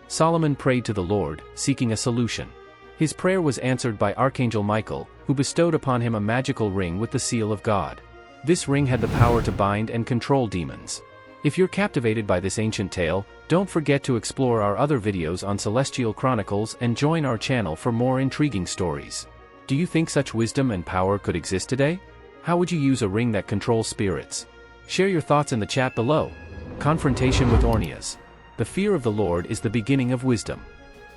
Solomon prayed to the Lord, seeking a solution. His prayer was answered by Archangel Michael, who bestowed upon him a magical ring with the seal of God. This ring had the power to bind and control demons. If you're captivated by this ancient tale, don't forget to explore our other videos on Celestial Chronicles and join our channel for more intriguing stories. Do you think such wisdom and power could exist today? How would you use a ring that controls spirits? Share your thoughts in the chat below. Confrontation with Ornias. The fear of the Lord is the beginning of wisdom.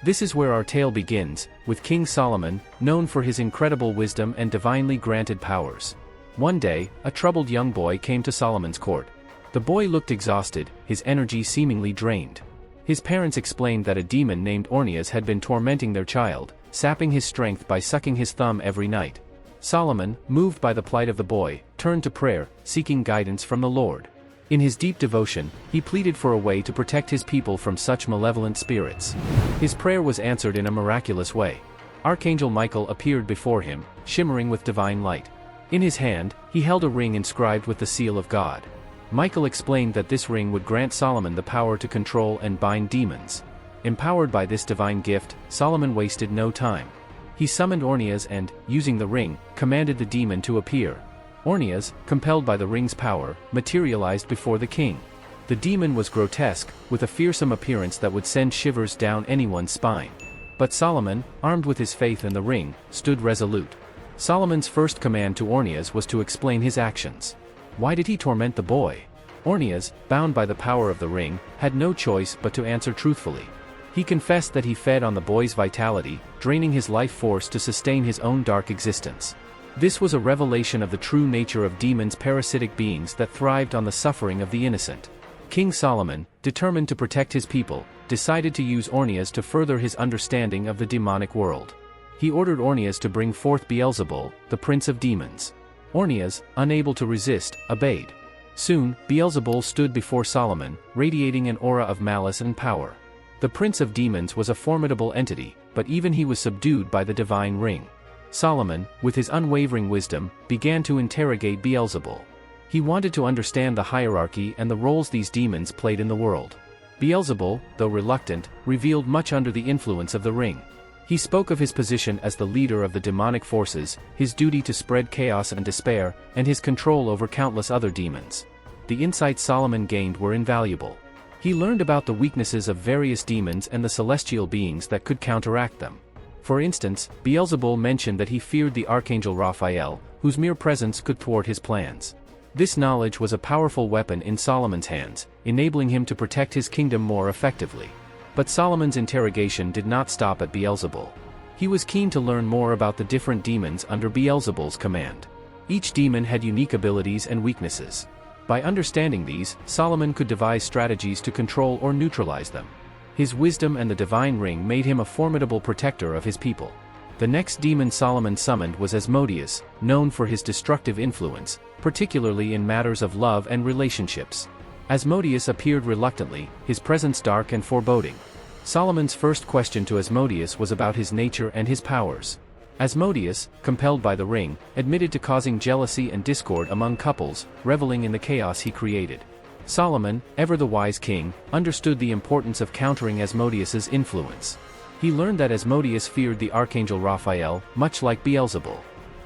This is where our tale begins, with King Solomon, known for his incredible wisdom and divinely granted powers. One day, a troubled young boy came to Solomon's court. The boy looked exhausted, his energy seemingly drained. His parents explained that a demon named Ornias had been tormenting their child, sapping his strength by sucking his thumb every night. Solomon, moved by the plight of the boy, turned to prayer, seeking guidance from the Lord. In his deep devotion, he pleaded for a way to protect his people from such malevolent spirits. His prayer was answered in a miraculous way. Archangel Michael appeared before him, shimmering with divine light. In his hand, he held a ring inscribed with the seal of God. Michael explained that this ring would grant Solomon the power to control and bind demons. Empowered by this divine gift, Solomon wasted no time. He summoned Ornias and, using the ring, commanded the demon to appear. Ornias, compelled by the ring's power, materialized before the king. The demon was grotesque, with a fearsome appearance that would send shivers down anyone's spine. But Solomon, armed with his faith in the ring, stood resolute. Solomon's first command to Ornias was to explain his actions. Why did he torment the boy? Ornias, bound by the power of the ring, had no choice but to answer truthfully. He confessed that he fed on the boy's vitality, draining his life force to sustain his own dark existence. This was a revelation of the true nature of demons, parasitic beings that thrived on the suffering of the innocent. King Solomon, determined to protect his people, decided to use Ornias to further his understanding of the demonic world. He ordered Ornias to bring forth Beelzeboul, the prince of demons. Ornias, unable to resist, obeyed. Soon, Beelzeboul stood before Solomon, radiating an aura of malice and power. The prince of demons was a formidable entity, but even he was subdued by the divine ring. Solomon, with his unwavering wisdom, began to interrogate Beelzeboul. He wanted to understand the hierarchy and the roles these demons played in the world. Beelzeboul, though reluctant, revealed much under the influence of the ring. He spoke of his position as the leader of the demonic forces, his duty to spread chaos and despair, and his control over countless other demons. The insights Solomon gained were invaluable. He learned about the weaknesses of various demons and the celestial beings that could counteract them. For instance, Beelzeboul mentioned that he feared the archangel Raphael, whose mere presence could thwart his plans. This knowledge was a powerful weapon in Solomon's hands, enabling him to protect his kingdom more effectively. But Solomon's interrogation did not stop at Beelzeboul. He was keen to learn more about the different demons under Beelzeboul's command. Each demon had unique abilities and weaknesses. By understanding these, Solomon could devise strategies to control or neutralize them. His wisdom and the divine ring made him a formidable protector of his people. The next demon Solomon summoned was Asmodeus, known for his destructive influence, particularly in matters of love and relationships. Asmodeus appeared reluctantly, his presence dark and foreboding. Solomon's first question to Asmodeus was about his nature and his powers. Asmodeus, compelled by the ring, admitted to causing jealousy and discord among couples, reveling in the chaos he created. Solomon, ever the wise king, understood the importance of countering Asmodeus's influence. He learned that Asmodeus feared the archangel Raphael, much like Beelzeboul.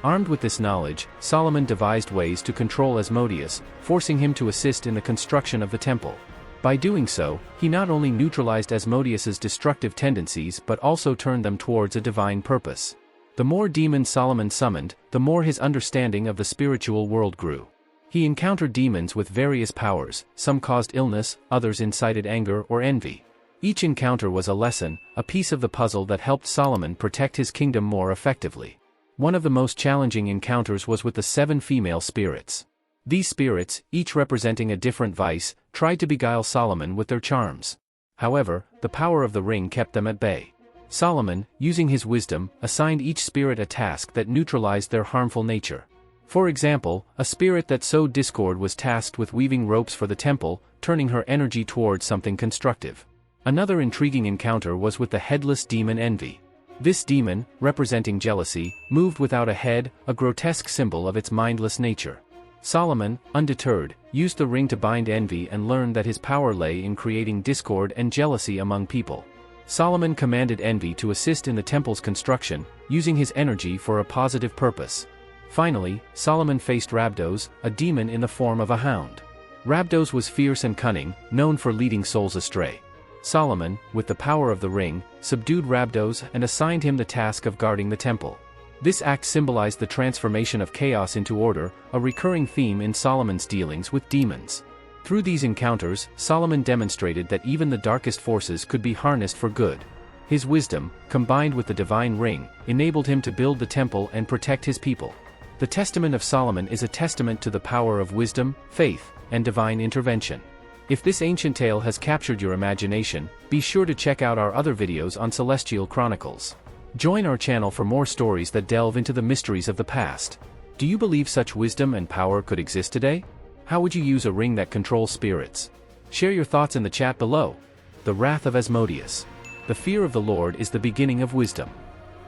Armed with this knowledge, Solomon devised ways to control Asmodeus, forcing him to assist in the construction of the temple. By doing so, he not only neutralized Asmodeus's destructive tendencies but also turned them towards a divine purpose. The more demons Solomon summoned, the more his understanding of the spiritual world grew. He encountered demons with various powers, some caused illness, others incited anger or envy. Each encounter was a lesson, a piece of the puzzle that helped Solomon protect his kingdom more effectively. One of the most challenging encounters was with the 7 female spirits. These spirits, each representing a different vice, tried to beguile Solomon with their charms. However, the power of the ring kept them at bay. Solomon, using his wisdom, assigned each spirit a task that neutralized their harmful nature. For example, a spirit that sowed discord was tasked with weaving ropes for the temple, turning her energy towards something constructive. Another intriguing encounter was with the Headless demon Envy. This demon, representing jealousy, moved without a head, a grotesque symbol of its mindless nature. Solomon, undeterred, used the ring to bind envy and learned that his power lay in creating discord and jealousy among people. Solomon commanded Envy to assist in the temple's construction, using his energy for a positive purpose. Finally, Solomon faced Rabdos, a demon in the form of a hound. Rabdos was fierce and cunning, known for leading souls astray. Solomon, with the power of the ring, subdued Rabdos and assigned him the task of guarding the temple. This act symbolized the transformation of chaos into order, a recurring theme in Solomon's dealings with demons. Through these encounters, Solomon demonstrated that even the darkest forces could be harnessed for good. His wisdom, combined with the divine ring, enabled him to build the temple and protect his people. The Testament of Solomon is a testament to the power of wisdom, faith, and divine intervention. If this ancient tale has captured your imagination, be sure to check out our other videos on Celestial Chronicles. Join our channel for more stories that delve into the mysteries of the past. Do you believe such wisdom and power could exist today? How would you use a ring that controls spirits? Share your thoughts in the chat below. The Wrath of Asmodeus. The fear of the Lord is the beginning of wisdom.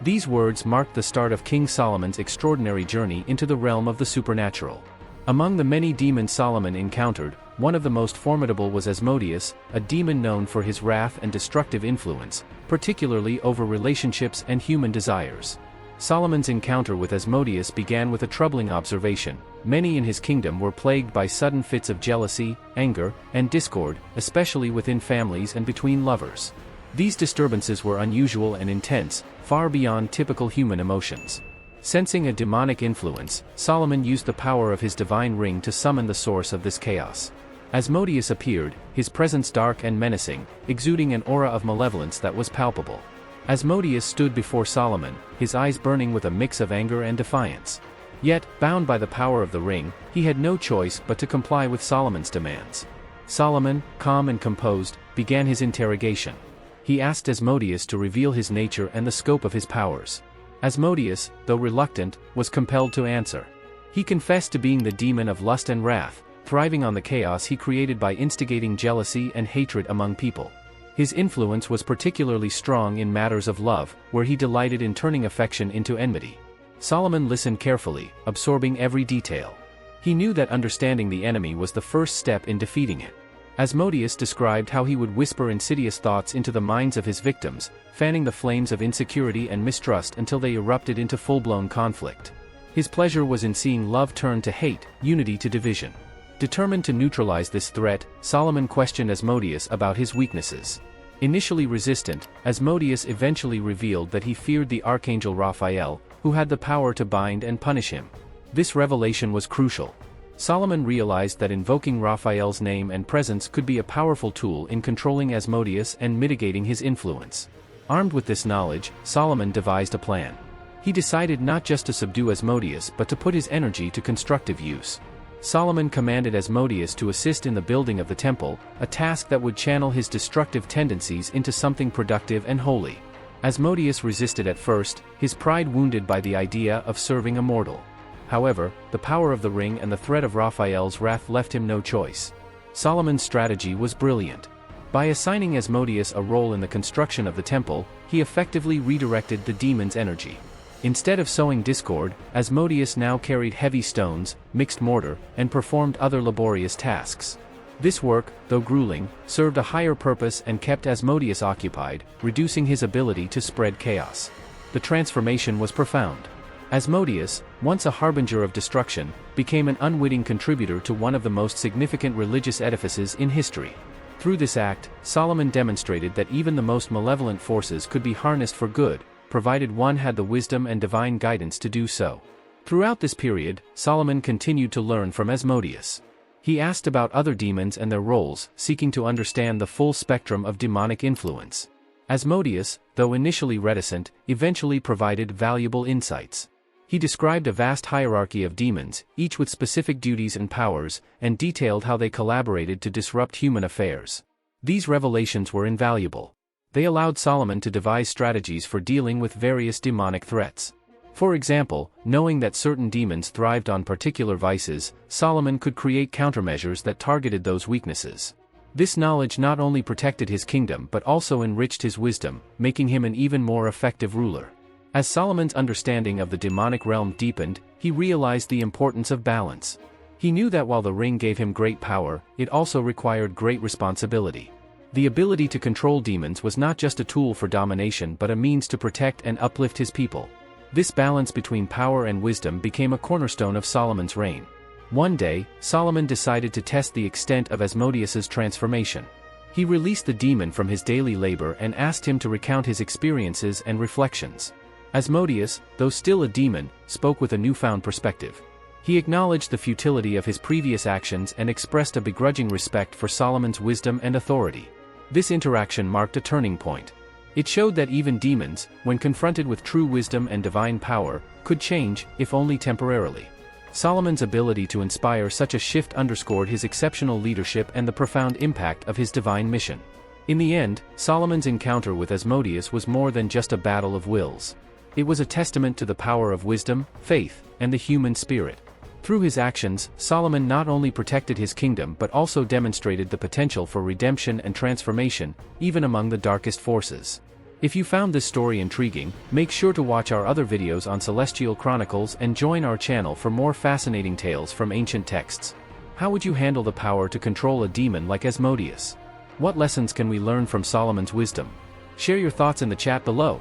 These words marked the start of King Solomon's extraordinary journey into the realm of the supernatural. Among the many demons Solomon encountered, one of the most formidable was Asmodeus, a demon known for his wrath and destructive influence, particularly over relationships and human desires. Solomon's encounter with Asmodeus began with a troubling observation. Many in his kingdom were plagued by sudden fits of jealousy, anger, and discord, especially within families and between lovers. These disturbances were unusual and intense, far beyond typical human emotions. Sensing a demonic influence, Solomon used the power of his divine ring to summon the source of this chaos. Asmodeus appeared, his presence dark and menacing, exuding an aura of malevolence that was palpable. Asmodeus stood before Solomon, his eyes burning with a mix of anger and defiance. Yet, bound by the power of the ring, he had no choice but to comply with Solomon's demands. Solomon, calm and composed, began his interrogation. He asked Asmodeus to reveal his nature and the scope of his powers. Asmodeus, though reluctant, was compelled to answer. He confessed to being the demon of lust and wrath, thriving on the chaos he created by instigating jealousy and hatred among people. His influence was particularly strong in matters of love, where he delighted in turning affection into enmity. Solomon listened carefully, absorbing every detail. He knew that understanding the enemy was the first step in defeating it. Asmodeus described how he would whisper insidious thoughts into the minds of his victims, fanning the flames of insecurity and mistrust until they erupted into full-blown conflict. His pleasure was in seeing love turn to hate, unity to division. Determined to neutralize this threat, Solomon questioned Asmodeus about his weaknesses. Initially resistant, Asmodeus eventually revealed that he feared the archangel Raphael, who had the power to bind and punish him. This revelation was crucial. Solomon realized that invoking Raphael's name and presence could be a powerful tool in controlling Asmodeus and mitigating his influence. Armed with this knowledge, Solomon devised a plan. He decided not just to subdue Asmodeus but to put his energy to constructive use. Solomon commanded Asmodeus to assist in the building of the temple, a task that would channel his destructive tendencies into something productive and holy. Asmodeus resisted at first, his pride wounded by the idea of serving a mortal. However, the power of the ring and the threat of Raphael's wrath left him no choice. Solomon's strategy was brilliant. By assigning Asmodeus a role in the construction of the temple, he effectively redirected the demon's energy. Instead of sowing discord, Asmodeus now carried heavy stones, mixed mortar, and performed other laborious tasks. This work, though grueling, served a higher purpose and kept Asmodeus occupied, reducing his ability to spread chaos. The transformation was profound. Asmodeus, once a harbinger of destruction, became an unwitting contributor to one of the most significant religious edifices in history. Through this act, Solomon demonstrated that even the most malevolent forces could be harnessed for good, provided one had the wisdom and divine guidance to do so. Throughout this period, Solomon continued to learn from Asmodeus. He asked about other demons and their roles, seeking to understand the full spectrum of demonic influence. Asmodeus, though initially reticent, eventually provided valuable insights. He described a vast hierarchy of demons, each with specific duties and powers, and detailed how they collaborated to disrupt human affairs. These revelations were invaluable. They allowed Solomon to devise strategies for dealing with various demonic threats. For example, knowing that certain demons thrived on particular vices, Solomon could create countermeasures that targeted those weaknesses. This knowledge not only protected his kingdom but also enriched his wisdom, making him an even more effective ruler. As Solomon's understanding of the demonic realm deepened, he realized the importance of balance. He knew that while the ring gave him great power, it also required great responsibility. The ability to control demons was not just a tool for domination but a means to protect and uplift his people. This balance between power and wisdom became a cornerstone of Solomon's reign. One day, Solomon decided to test the extent of Asmodeus's transformation. He released the demon from his daily labor and asked him to recount his experiences and reflections. Asmodeus, though still a demon, spoke with a newfound perspective. He acknowledged the futility of his previous actions and expressed a begrudging respect for Solomon's wisdom and authority. This interaction marked a turning point. It showed that even demons, when confronted with true wisdom and divine power, could change, if only temporarily. Solomon's ability to inspire such a shift underscored his exceptional leadership and the profound impact of his divine mission. In the end, Solomon's encounter with Asmodeus was more than just a battle of wills. It was a testament to the power of wisdom, faith, and the human spirit. Through his actions, Solomon not only protected his kingdom but also demonstrated the potential for redemption and transformation, even among the darkest forces. If you found this story intriguing, make sure to watch our other videos on Celestial Chronicles and join our channel for more fascinating tales from ancient texts. How would you handle the power to control a demon like Asmodeus? What lessons can we learn from Solomon's wisdom? Share your thoughts in the chat below.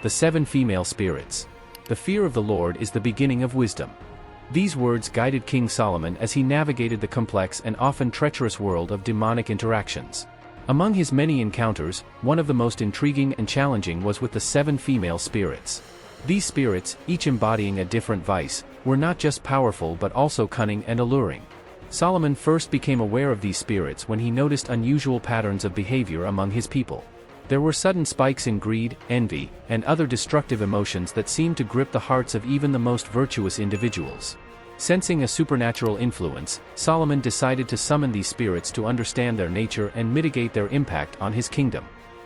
The 7 female spirits. The fear of the Lord is the beginning of wisdom. These words guided King Solomon as he navigated the complex and often treacherous world of demonic interactions. Among his many encounters, one of the most intriguing and challenging was with the 7 female spirits. These spirits, each embodying a different vice, were not just powerful but also cunning and alluring. Solomon first became aware of these spirits when he noticed unusual patterns of behavior among his people. There were sudden spikes in greed, envy, and other destructive emotions that seemed to grip the hearts of even the most virtuous individuals. Sensing a supernatural influence, Solomon decided to summon these spirits to understand their nature and mitigate their impact on his kingdom.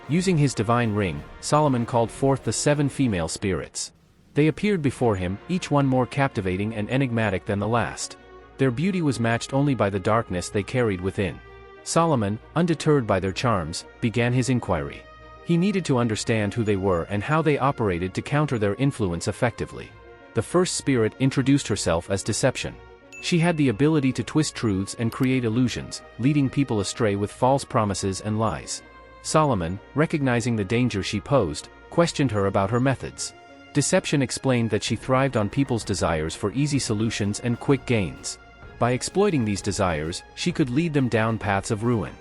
Using his divine ring, Solomon called forth the 7 female spirits. They appeared before him, each one more captivating and enigmatic than the last. Their beauty was matched only by the darkness they carried within. Solomon, undeterred by their charms, began his inquiry. He needed to understand who they were and how they operated to counter their influence effectively. The first spirit introduced herself as Deception. She had the ability to twist truths and create illusions, leading people astray with false promises and lies. Solomon, recognizing the danger she posed, questioned her about her methods. Deception explained that she thrived on people's desires for easy solutions and quick gains. By exploiting these desires, she could lead them down paths of ruin.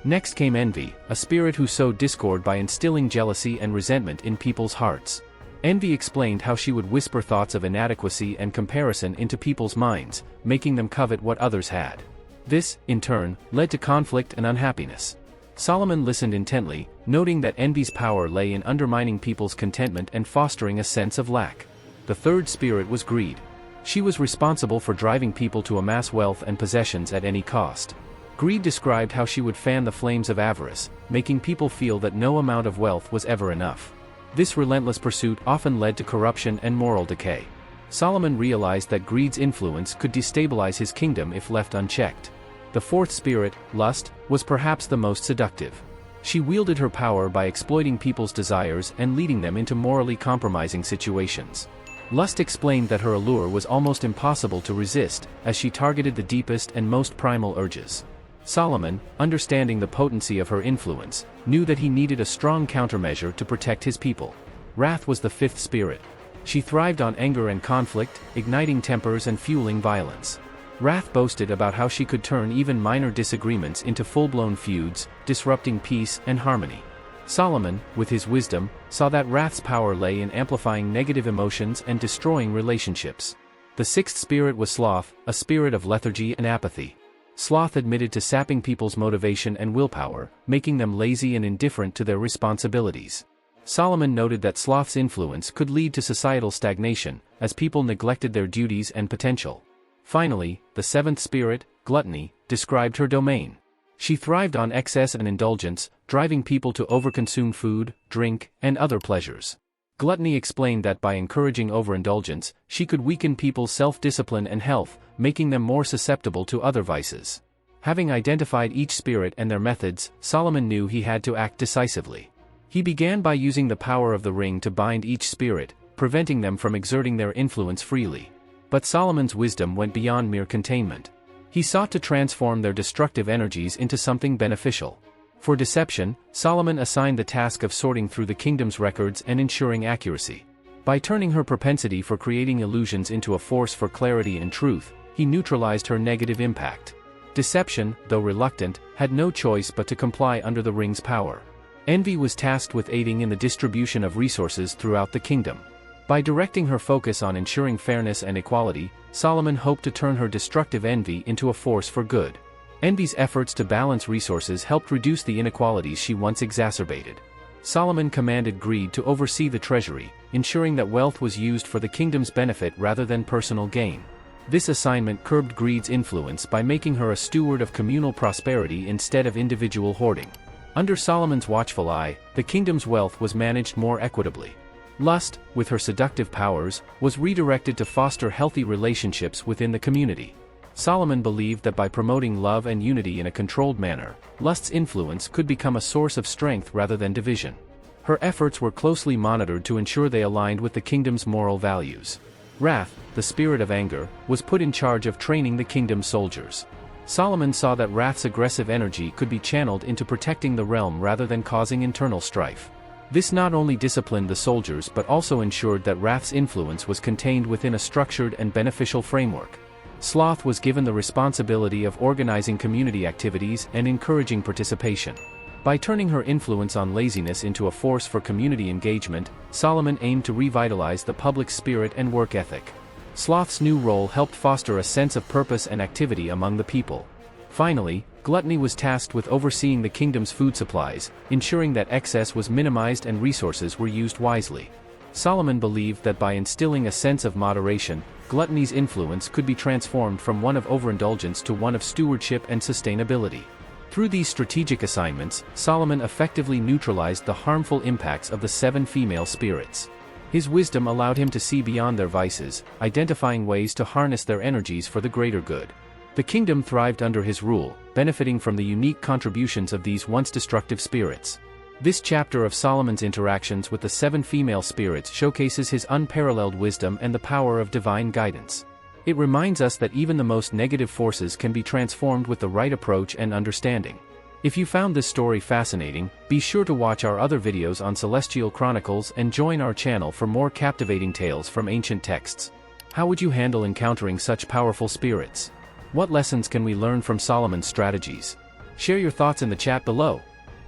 Next came Envy, a spirit who sowed discord by instilling jealousy and resentment in people's hearts. Envy explained how she would whisper thoughts of inadequacy and comparison into people's minds, making them covet what others had. This, in turn, led to conflict and unhappiness. Solomon listened intently, noting that envy's power lay in undermining people's contentment and fostering a sense of lack. The third spirit was Greed. She was responsible for driving people to amass wealth and possessions at any cost. Greed described how she would fan the flames of avarice, making people feel that no amount of wealth was ever enough. This relentless pursuit often led to corruption and moral decay. Solomon realized that greed's influence could destabilize his kingdom if left unchecked. The fourth spirit, Lust, was perhaps the most seductive. She wielded her power by exploiting people's desires and leading them into morally compromising situations. Lust explained that her allure was almost impossible to resist, as she targeted the deepest and most primal urges. Solomon, understanding the potency of her influence, knew that he needed a strong countermeasure to protect his people. Wrath was the fifth spirit. She thrived on anger and conflict, igniting tempers and fueling violence. Wrath boasted about how she could turn even minor disagreements into full-blown feuds, disrupting peace and harmony. Solomon, with his wisdom, saw that Wrath's power lay in amplifying negative emotions and destroying relationships. The sixth spirit was Sloth, a spirit of lethargy and apathy. Sloth admitted to sapping people's motivation and willpower, making them lazy and indifferent to their responsibilities. Solomon noted that sloth's influence could lead to societal stagnation, as people neglected their duties and potential. Finally, the seventh spirit, Gluttony, described her domain. She thrived on excess and indulgence, driving people to overconsume food, drink, and other pleasures. Gluttony explained that by encouraging overindulgence, she could weaken people's self-discipline and health, making them more susceptible to other vices. Having identified each spirit and their methods, Solomon knew he had to act decisively. He began by using the power of the ring to bind each spirit, preventing them from exerting their influence freely. But Solomon's wisdom went beyond mere containment. He sought to transform their destructive energies into something beneficial. For deception, Solomon assigned the task of sorting through the kingdom's records and ensuring accuracy. By turning her propensity for creating illusions into a force for clarity and truth, he neutralized her negative impact. Deception, though reluctant, had no choice but to comply under the ring's power. Envy was tasked with aiding in the distribution of resources throughout the kingdom. By directing her focus on ensuring fairness and equality, Solomon hoped to turn her destructive envy into a force for good. Envy's efforts to balance resources helped reduce the inequalities she once exacerbated. Solomon commanded greed to oversee the treasury, ensuring that wealth was used for the kingdom's benefit rather than personal gain. This assignment curbed greed's influence by making her a steward of communal prosperity instead of individual hoarding. Under Solomon's watchful eye, the kingdom's wealth was managed more equitably. Lust, with her seductive powers, was redirected to foster healthy relationships within the community. Solomon believed that by promoting love and unity in a controlled manner, lust's influence could become a source of strength rather than division. Her efforts were closely monitored to ensure they aligned with the kingdom's moral values. Wrath, the spirit of anger, was put in charge of training the kingdom's soldiers. Solomon saw that Wrath's aggressive energy could be channeled into protecting the realm rather than causing internal strife. This not only disciplined the soldiers but also ensured that Wrath's influence was contained within a structured and beneficial framework. Sloth was given the responsibility of organizing community activities and encouraging participation. By turning her influence on laziness into a force for community engagement, Solomon aimed to revitalize the public spirit and work ethic. Sloth's new role helped foster a sense of purpose and activity among the people. Finally, Gluttony was tasked with overseeing the kingdom's food supplies, ensuring that excess was minimized and resources were used wisely. Solomon believed that by instilling a sense of moderation, gluttony's influence could be transformed from one of overindulgence to one of stewardship and sustainability. Through these strategic assignments, Solomon effectively neutralized the harmful impacts of the 7 female spirits. His wisdom allowed him to see beyond their vices, identifying ways to harness their energies for the greater good. The kingdom thrived under his rule, benefiting from the unique contributions of these once destructive spirits. This chapter of Solomon's interactions with the 7 female spirits showcases his unparalleled wisdom and the power of divine guidance. It reminds us that even the most negative forces can be transformed with the right approach and understanding. If you found this story fascinating, be sure to watch our other videos on Celestial Chronicles and join our channel for more captivating tales from ancient texts. How would you handle encountering such powerful spirits? What lessons can we learn from Solomon's strategies? Share your thoughts in the chat below.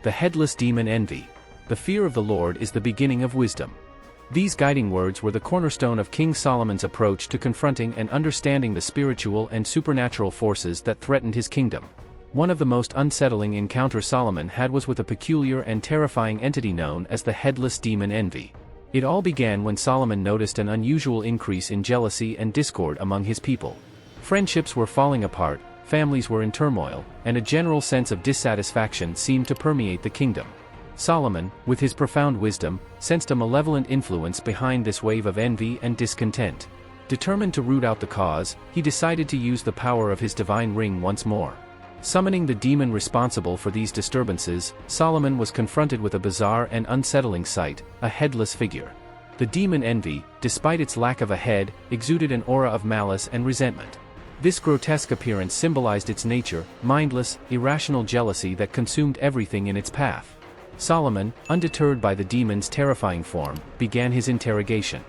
The Headless Demon Envy. The fear of the Lord is the beginning of wisdom. These guiding words were the cornerstone of King Solomon's approach to confronting and understanding the spiritual and supernatural forces that threatened his kingdom. One of the most unsettling encounters Solomon had was with a peculiar and terrifying entity known as the Headless Demon Envy. It all began when Solomon noticed an unusual increase in jealousy and discord among his people. Friendships were falling apart, families were in turmoil, and a general sense of dissatisfaction seemed to permeate the kingdom. Solomon, with his profound wisdom, sensed a malevolent influence behind this wave of envy and discontent. Determined to root out the cause, he decided to use the power of his divine ring once more. Summoning the demon responsible for these disturbances, Solomon was confronted with a bizarre and unsettling sight, a headless figure. The demon Envy, despite its lack of a head, exuded an aura of malice and resentment. This grotesque appearance symbolized its nature, mindless, irrational jealousy that consumed everything in its path. Solomon, undeterred by the demon's terrifying form, began his interrogation.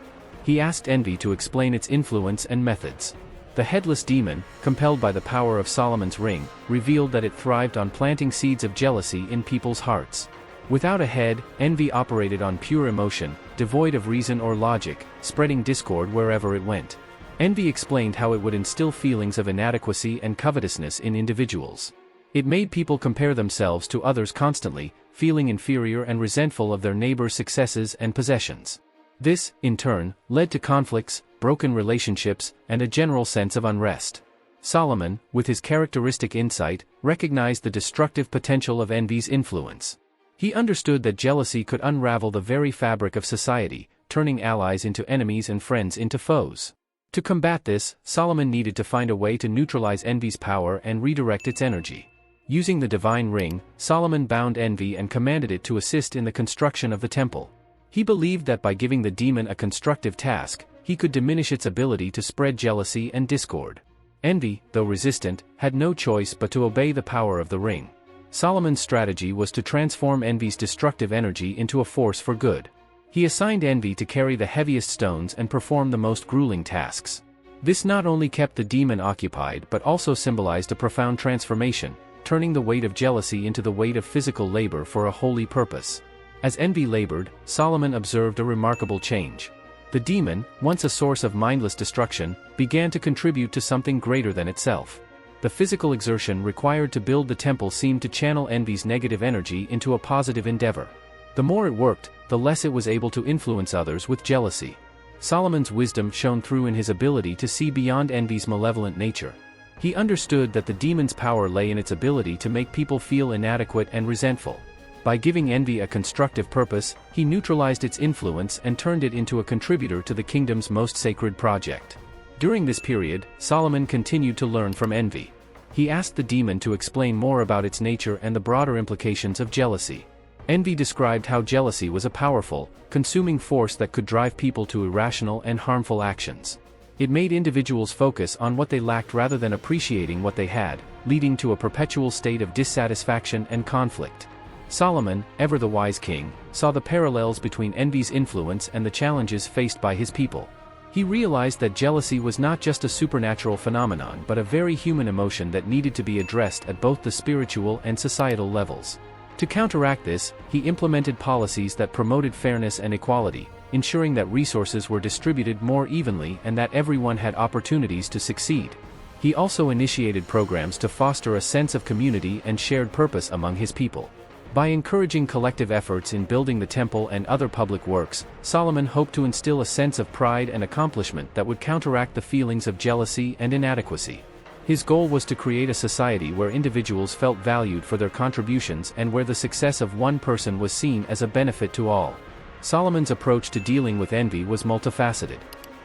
He asked Envy to explain its influence and methods. The headless demon, compelled by the power of Solomon's ring, revealed that it thrived on planting seeds of jealousy in people's hearts. Without a head, envy operated on pure emotion, devoid of reason or logic, spreading discord wherever it went. Envy explained how it would instill feelings of inadequacy and covetousness in individuals. It made people compare themselves to others constantly, feeling inferior and resentful of their neighbors' successes and possessions. This, in turn, led to conflicts, broken relationships, and a general sense of unrest. Solomon, with his characteristic insight, recognized the destructive potential of envy's influence. He understood that jealousy could unravel the very fabric of society, turning allies into enemies and friends into foes. To combat this, Solomon needed to find a way to neutralize envy's power and redirect its energy. Using the divine ring, Solomon bound envy and commanded it to assist in the construction of the temple. He believed that by giving the demon a constructive task, he could diminish its ability to spread jealousy and discord. Envy, though resistant, had no choice but to obey the power of the ring. Solomon's strategy was to transform envy's destructive energy into a force for good. He assigned envy to carry the heaviest stones and perform the most grueling tasks. This not only kept the demon occupied but also symbolized a profound transformation, turning the weight of jealousy into the weight of physical labor for a holy purpose. As envy labored, Solomon observed a remarkable change. The demon, once a source of mindless destruction, began to contribute to something greater than itself. The physical exertion required to build the temple seemed to channel envy's negative energy into a positive endeavor. The more it worked, the less it was able to influence others with jealousy. Solomon's wisdom shone through in his ability to see beyond envy's malevolent nature. He understood that the demon's power lay in its ability to make people feel inadequate and resentful. By giving envy a constructive purpose, he neutralized its influence and turned it into a contributor to the kingdom's most sacred project. During this period, Solomon continued to learn from envy. He asked the demon to explain more about its nature and the broader implications of jealousy. Envy described how jealousy was a powerful, consuming force that could drive people to irrational and harmful actions. It made individuals focus on what they lacked rather than appreciating what they had, leading to a perpetual state of dissatisfaction and conflict. Solomon, ever the wise king, saw the parallels between envy's influence and the challenges faced by his people. He realized that jealousy was not just a supernatural phenomenon but a very human emotion that needed to be addressed at both the spiritual and societal levels. To counteract this, he implemented policies that promoted fairness and equality, ensuring that resources were distributed more evenly and that everyone had opportunities to succeed. He also initiated programs to foster a sense of community and shared purpose among his people. By encouraging collective efforts in building the temple and other public works, Solomon hoped to instill a sense of pride and accomplishment that would counteract the feelings of jealousy and inadequacy. His goal was to create a society where individuals felt valued for their contributions and where the success of one person was seen as a benefit to all. Solomon's approach to dealing with envy was multifaceted.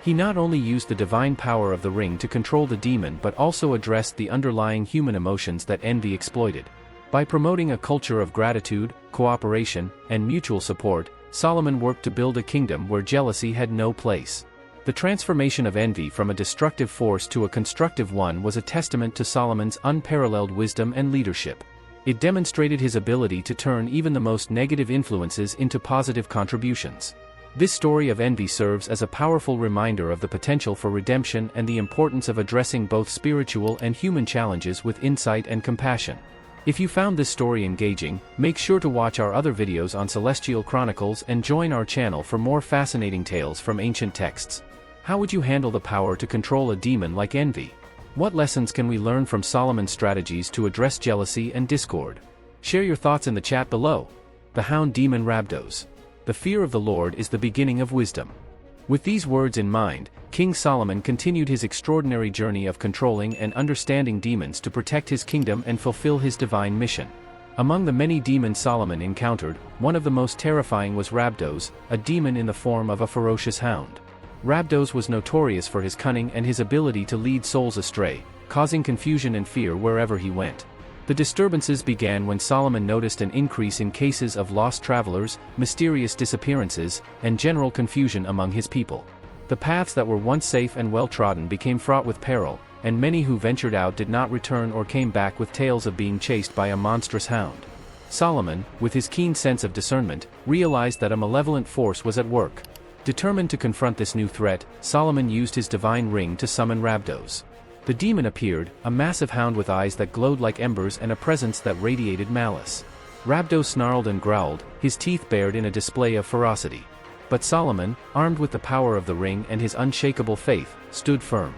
He not only used the divine power of the ring to control the demon but also addressed the underlying human emotions that envy exploited. By promoting a culture of gratitude, cooperation, and mutual support, Solomon worked to build a kingdom where jealousy had no place. The transformation of envy from a destructive force to a constructive one was a testament to Solomon's unparalleled wisdom and leadership. It demonstrated his ability to turn even the most negative influences into positive contributions. This story of envy serves as a powerful reminder of the potential for redemption and the importance of addressing both spiritual and human challenges with insight and compassion. If you found this story engaging, make sure to watch our other videos on Celestial Chronicles and join our channel for more fascinating tales from ancient texts. How would you handle the power to control a demon like envy? What lessons can we learn from Solomon's strategies to address jealousy and discord? Share your thoughts in the chat below. The Hound demon Rabdos. The fear of the Lord is the beginning of wisdom. With these words in mind, King Solomon continued his extraordinary journey of controlling and understanding demons to protect his kingdom and fulfill his divine mission. Among the many demons Solomon encountered, one of the most terrifying was Rabdos, a demon in the form of a ferocious hound. Rabdos was notorious for his cunning and his ability to lead souls astray, causing confusion and fear wherever he went. The disturbances began when Solomon noticed an increase in cases of lost travelers, mysterious disappearances, and general confusion among his people. The paths that were once safe and well-trodden became fraught with peril, and many who ventured out did not return or came back with tales of being chased by a monstrous hound. Solomon, with his keen sense of discernment, realized that a malevolent force was at work. Determined to confront this new threat, Solomon used his divine ring to summon Rabdos. The demon appeared, a massive hound with eyes that glowed like embers and a presence that radiated malice. Rabdos snarled and growled, his teeth bared in a display of ferocity. But Solomon, armed with the power of the ring and his unshakable faith, stood firm.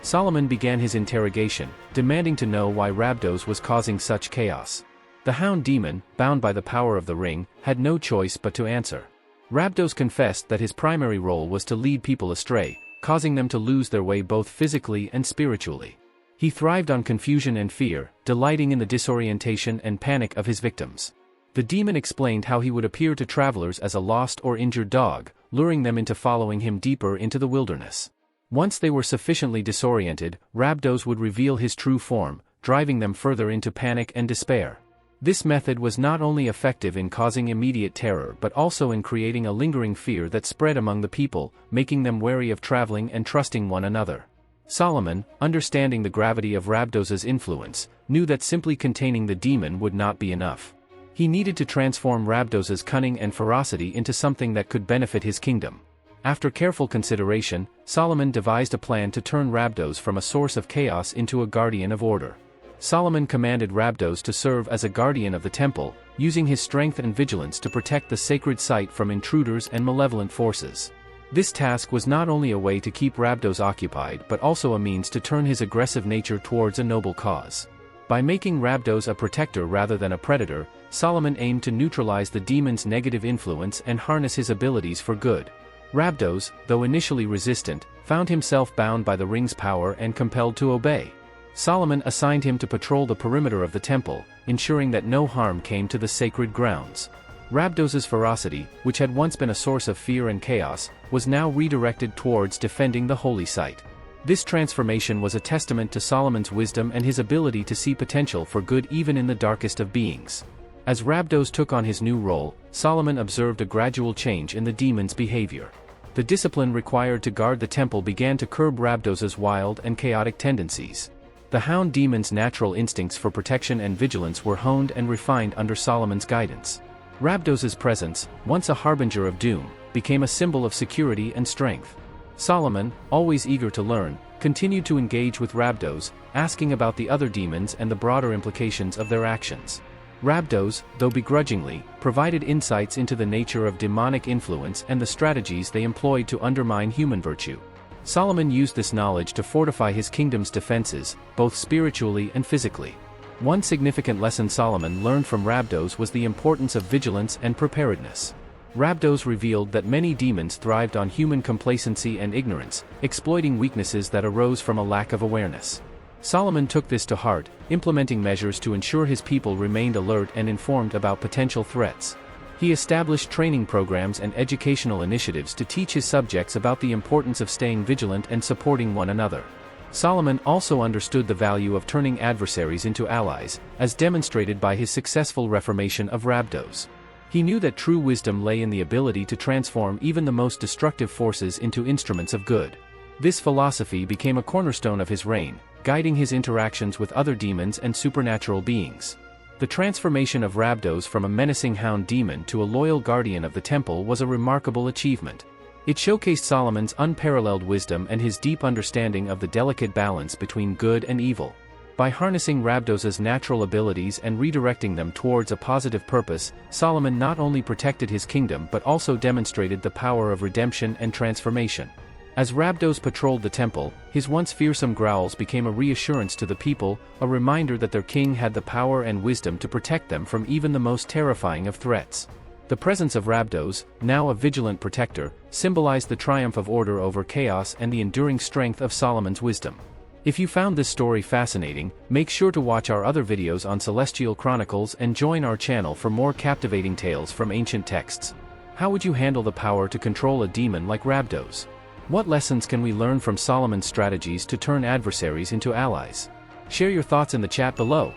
Solomon began his interrogation, demanding to know why Rabdos was causing such chaos. The hound demon, bound by the power of the ring, had no choice but to answer. Rabdos confessed that his primary role was to lead people astray, causing them to lose their way both physically and spiritually. He thrived on confusion and fear, delighting in the disorientation and panic of his victims. The demon explained how he would appear to travelers as a lost or injured dog, luring them into following him deeper into the wilderness. Once they were sufficiently disoriented, Rabdos would reveal his true form, driving them further into panic and despair. This method was not only effective in causing immediate terror but also in creating a lingering fear that spread among the people, making them wary of traveling and trusting one another. Solomon, understanding the gravity of Rabdos's influence, knew that simply containing the demon would not be enough. He needed to transform Rabdos's cunning and ferocity into something that could benefit his kingdom. After careful consideration, Solomon devised a plan to turn Rabdos from a source of chaos into a guardian of order. Solomon commanded Rabdos to serve as a guardian of the temple, using his strength and vigilance to protect the sacred site from intruders and malevolent forces. This task was not only a way to keep Rabdos occupied but also a means to turn his aggressive nature towards a noble cause. By making Rabdos a protector rather than a predator, Solomon aimed to neutralize the demon's negative influence and harness his abilities for good. Rabdos, though initially resistant, found himself bound by the ring's power and compelled to obey. Solomon assigned him to patrol the perimeter of the temple, ensuring that no harm came to the sacred grounds. Rabdos's ferocity, which had once been a source of fear and chaos, was now redirected towards defending the holy site. This transformation was a testament to Solomon's wisdom and his ability to see potential for good even in the darkest of beings. As Rabdos took on his new role, Solomon observed a gradual change in the demon's behavior. The discipline required to guard the temple began to curb Rabdos's wild and chaotic tendencies. The Hound demon's natural instincts for protection and vigilance were honed and refined under Solomon's guidance. Rabdos's presence, once a harbinger of doom, became a symbol of security and strength. Solomon, always eager to learn, continued to engage with Rabdos, asking about the other demons and the broader implications of their actions. Rabdos, though begrudgingly, provided insights into the nature of demonic influence and the strategies they employed to undermine human virtue. Solomon used this knowledge to fortify his kingdom's defenses, both spiritually and physically. One significant lesson Solomon learned from Rabdos was the importance of vigilance and preparedness. Rabdos revealed that many demons thrived on human complacency and ignorance, exploiting weaknesses that arose from a lack of awareness. Solomon took this to heart, implementing measures to ensure his people remained alert and informed about potential threats. He established training programs and educational initiatives to teach his subjects about the importance of staying vigilant and supporting one another. Solomon also understood the value of turning adversaries into allies, as demonstrated by his successful reformation of Rabdos. He knew that true wisdom lay in the ability to transform even the most destructive forces into instruments of good. This philosophy became a cornerstone of his reign, guiding his interactions with other demons and supernatural beings. The transformation of Rabdos from a menacing hound demon to a loyal guardian of the temple was a remarkable achievement. It showcased Solomon's unparalleled wisdom and his deep understanding of the delicate balance between good and evil. By harnessing Rabdos's natural abilities and redirecting them towards a positive purpose, Solomon not only protected his kingdom but also demonstrated the power of redemption and transformation. As Rabdos patrolled the temple, his once fearsome growls became a reassurance to the people, a reminder that their king had the power and wisdom to protect them from even the most terrifying of threats. The presence of Rabdos, now a vigilant protector, symbolized the triumph of order over chaos and the enduring strength of Solomon's wisdom. If you found this story fascinating, make sure to watch our other videos on Celestial Chronicles and join our channel for more captivating tales from ancient texts. How would you handle the power to control a demon like Rabdos? What lessons can we learn from Solomon's strategies to turn adversaries into allies? Share your thoughts in the chat below.